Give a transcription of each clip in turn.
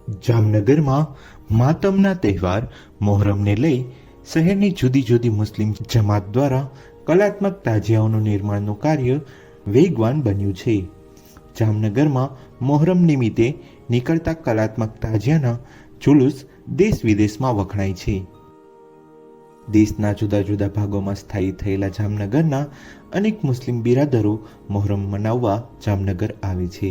જામનગરમાં માતમના તહેવાર મોહરમને લઈ શહેરની જુદી જુદી મુસ્લિમ જમાત દ્વારા કલાત્મક તાજિયાઓનું નિર્માણનું કાર્ય વેગવાન બન્યું છે. જામનગરમાં મોહરમ નિમિત્તે નીકળતા કલાત્મક તાજિયાના જુલુસ દેશ વિદેશમાં વખણાય છે. દેશના જુદા જુદા ભાગોમાં સ્થાયી થયેલા જામનગરના અનેક મુસ્લિમ બિરાદરો મોહરમ મનાવવા જામનગર આવે છે.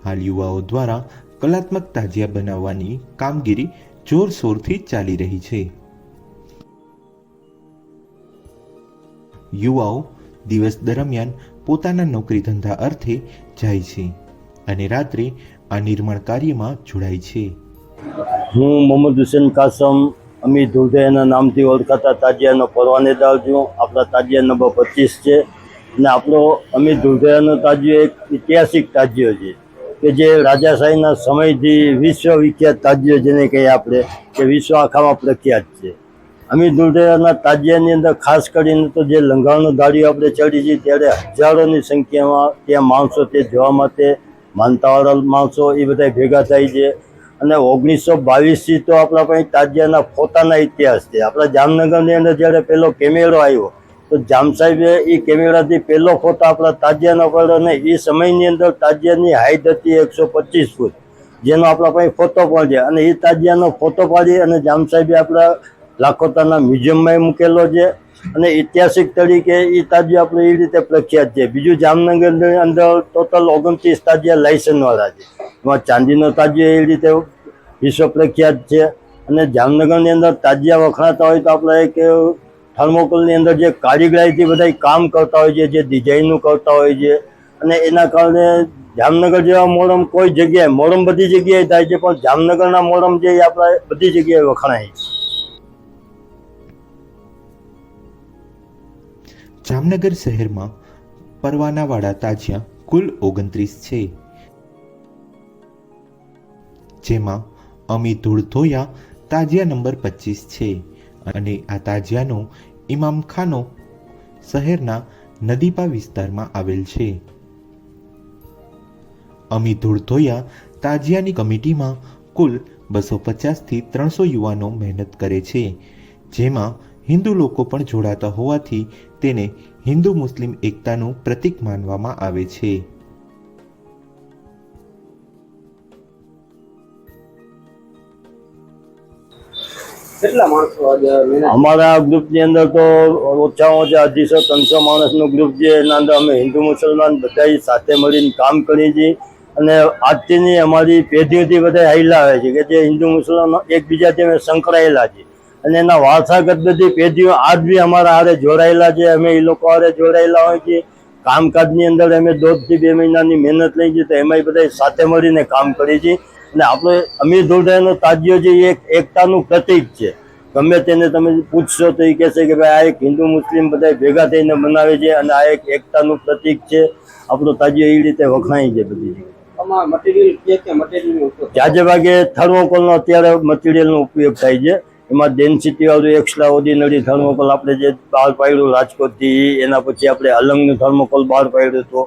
હાલ યુવાઓ દ્વારા કલાત્મક તાજિયા બનાવવાની કામગીરી જોરશોરથી ચાલી રહી છે. યુવાઓ દિવસ દરમિયાન પોતાના નોકરી ધંધા અર્થે જાય છે અને રાત્રે આ નિર્માણ કાર્યમાં જોડાય છે. હું મોહમ્મદ હુસેન કાસમ અમી ધુલધૈયાના નામથી ઓળખાતા તાજિયાનો પરવાનેદાર છું. આપણા તાજિયા નંબર 25 છે અને આપણો અમી ધુલધૈયાનો તાજિયો એક ઐતિહાસિક તાજિયો છે કે જે રાજાશાહીના સમયથી વિશ્વવિખ્યાત તાજિયો જેને કહીએ આપણે કે વિશ્વ આખામાં પ્રખ્યાત છે. અમી ધુલધૈયાના તાજિયાની અંદર ખાસ કરીને તો જે લંઘાણો દાડીઓ આપણે ચડી છે ત્યારે હજારોની સંખ્યામાં ત્યાં માણસો તે જોવા માટે માનતાવાળા માણસો એ બધા ભેગા થાય છે. અને 1922થી તો આપણા પાસે તાજિયાના પોતાના ઇતિહાસ છે. આપણા જામનગરની અંદર જ્યારે પહેલો કેમેરો આવ્યો તો જામ સાહેબે એ કેમેરાથી પહેલો ફોટો આપણા તાજિયાનો પડ્યો અને એ સમયની અંદર તાજિયાની હાઈટ હતી 125 ફૂટ, જેનો આપણા પાસે ફોટો પણ છે. અને એ તાજિયાનો ફોટો પાડી અને જામ સાહેબે આપણા લાખોતાના મ્યુઝિયમમાં મૂકેલો છે અને ઐતિહાસિક તરીકે એ તાજિયો આપણે એ રીતે પ્રખ્યાત છે. બીજું જામનગરની અંદર ટોટલ 29 તાજિયા લાયસન્સવાળા છે. એમાં ચાંદીનો તાજિયો એ રીતે વિશ્વ પ્રખ્યાત છે. અને જામનગરની અંદર તાજિયા વખણાતા હોય તો આપણે એક થર્મોકોલની અંદર જે કારીગરીથી બધા કામ કરતા હોય છે, જે ડિઝાઇનો કરતા હોય છે અને એના કારણે જામનગર જેવા મોરમ કોઈ જગ્યાએ, મોરમ બધી જગ્યાએ થાય છે પણ જામનગરના મોરમ જે આપણે બધી જગ્યાએ વખણાય છે. જામનગર શહેરમાં પરવાનાવાળા તાજિયા કુલ 29 છે, જેમાં અમી ધુલધોયા તાજિયા નંબર 25 છે અને આ તાજિયાનો ઇમામખાનો શહેરના નદીપા વિસ્તારમાં આવેલ છે. અમી ધુલધોયા તાજિયાની કમિટીમાં કુલ 250 થી 300 યુવાનો મહેનત કરે છે, જેમાં હિન્દુ લોકો પણ જોડાતા હોવાથી તેને હિન્દુ મુસ્લિમ એકતાનું પ્રતીક માનવામાં આવે છે. અમારા ગ્રુપની અંદર તો ઓછામાં ઓછા 250-300 માણસનું ગ્રુપ છે. એના અંદર અમે હિન્દુ મુસલમાન બધા સાથે મળીને કામ કરીએ છીએ અને આજથી અમારી પેઢીઓથી બધા હાઈલા આવે છે કે જે હિન્દુ મુસલમાન એકબીજાથી અમે સંકળાયેલા છે અને એના વારસાગત બધી પેઢીઓ આજ બી અમારા હારે જોડાયેલા છે. અમે એ લોકો હારે જોડાયેલા હોય છે. કામકાજની અંદર અમે 1.5 થી 2 મહિનાની મહેનત લઈ છીએ તો એમાંય બધા સાથે મળીને કામ કરીએ છીએ. અને આપણે અમીર ધુલધૈયાનો તાજિયો જે એક એકતાનું પ્રતીક છે. ગમે તેને તમે પૂછશો તો એ કહેશે કે ભાઈ આ એક હિન્દુ મુસ્લિમ બધા ભેગા થઈને બનાવે છે અને આ એક એકતાનું પ્રતીક છે. આપણો તાજિયો એ રીતે વખણાય છે બધી. જાજે ભાગે થર્મોકોલનો અત્યારે મટીરિયલનો ઉપયોગ થાય છે. એમાં ડેન્સિટી વાળું એક્સ્ટ્રા ઓર્ડિનરી થર્મોકોલ આપણે જે બહાર પાડ્યું રાજકોટથી, એના પછી આપણે અલંગનું થર્મોકોલ બહાર પાડ્યું હતું.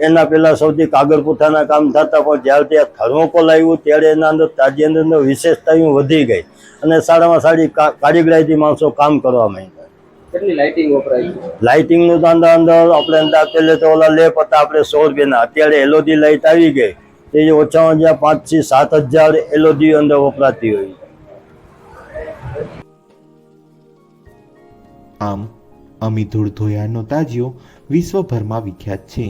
એના પહેલાં સૌથી કાગળ પૂઠાના કામ થતા પણ જ્યારથી આ થર્મોકોલ આવ્યું ત્યારે એના અંદર તાજિયાની અંદર વિશેષતાઓ વધી ગઈ અને સારામાં સારી કારીગરીથી માણસો કામ કરવા માંડ્યા. કેટલી લાઇટિંગ વપરાય છે? લાઇટિંગનું તો અંદર આપણે અંદર પહેલે તો ઓલા લેપ હતા આપણે 100 રૂપિયાના, અત્યારે એલઓડી લાઇટ આવી ગઈ તે ઓછામાં ઓછા 5 થી 7 હજાર એલઓડી અંદર વપરાતી હોય. આમ અમી ધુલધોયાનો તાજિયો વિશ્વભરમાં વિખ્યાત છે